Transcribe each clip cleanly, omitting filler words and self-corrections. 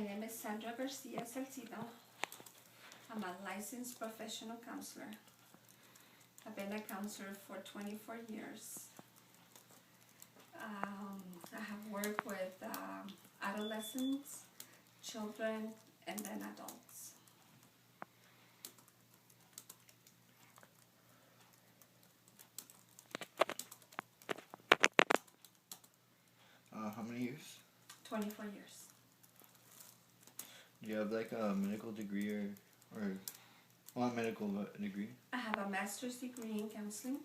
name is Sandra Garcia Salcido. I'm a licensed professional counselor. I've been a counselor for 24 years. I have worked with adolescents, children, and then adults. How many years? 24 years. Do you have like a medical degree or well, a medical degree? I have a master's degree in counseling.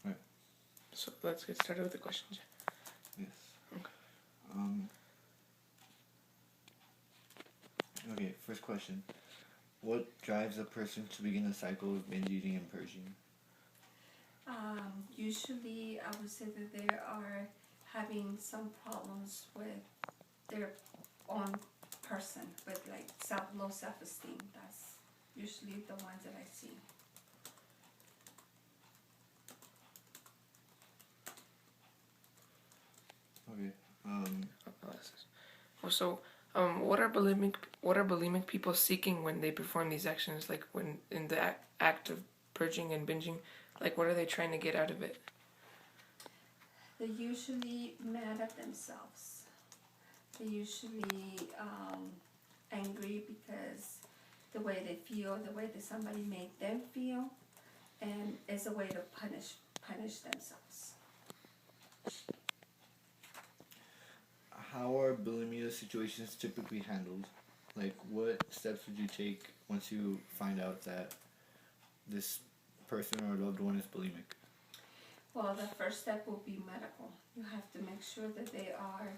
Right. So let's get started with the questions. Yes. Okay. Okay, first question. What drives a person to begin a cycle of binge eating and purging? Usually I would say that they are having some problems with their own person, with like low self-esteem. That's usually the ones that I see. Okay. What are bulimic people seeking when they perform these actions? Like when in the act of purging and binging, like what are they trying to get out of it? They're usually mad at themselves. They're usually angry because the way they feel, the way that somebody made them feel, and it's a way to punish themselves. How are bulimia situations typically handled? Like, what steps would you take once you find out that this person or loved one is bulimic? Well, the first step will be medical. You have to make sure that they are,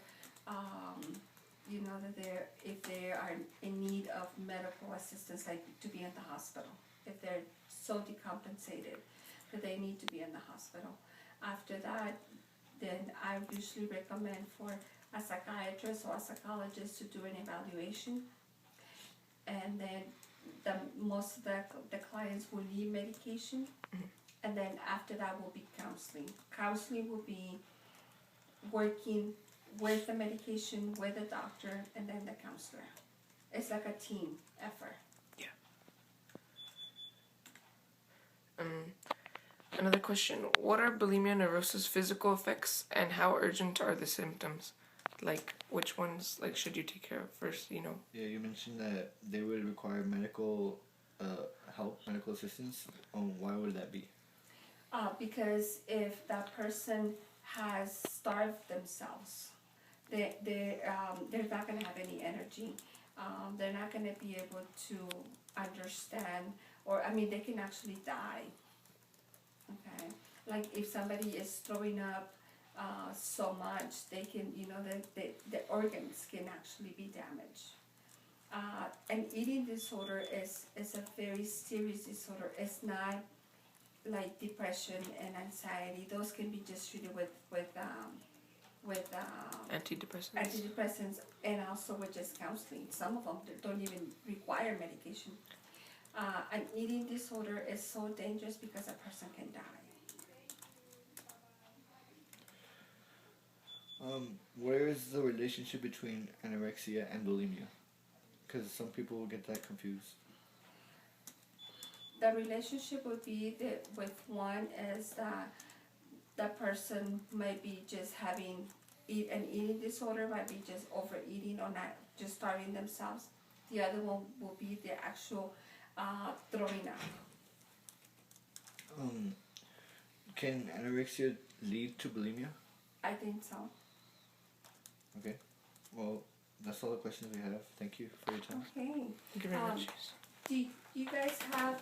if they are in need of medical assistance, like to be in the hospital. If they're so decompensated that they need to be in the hospital. After that, then I usually recommend for a psychiatrist or a psychologist to do an evaluation. And then most of the clients will need medication. And then after that will be counseling. Counseling will be working with the medication, with the doctor, and then the counselor. It's like a team effort. Yeah. Another question. What are bulimia nervosis physical effects and how urgent are the symptoms? Like, which ones should you take care of first, Yeah, you mentioned that they would require medical help, medical assistance. Why would that be? Because if that person has starved themselves, they're not going to have any energy. They're not going to be able to understand, they can actually die. Okay, like if somebody is throwing up so much, they can, the organs can actually be damaged. An eating disorder is a very serious disorder. It's not like depression and anxiety. Those can be just treated with antidepressants and also with just counseling. Some of them don't even require medication. An eating disorder is so dangerous because a person can die. Where is the relationship between anorexia and bulimia? Because some people will get that confused. The relationship would be that with one is that the person might be just having an eating disorder, might be just overeating or not just starving themselves. The other one will be the actual throwing up. Can anorexia lead to bulimia? I think so. Okay. Well, that's all the questions we have. Thank you for your time. Okay. Thank you very much. Do you guys have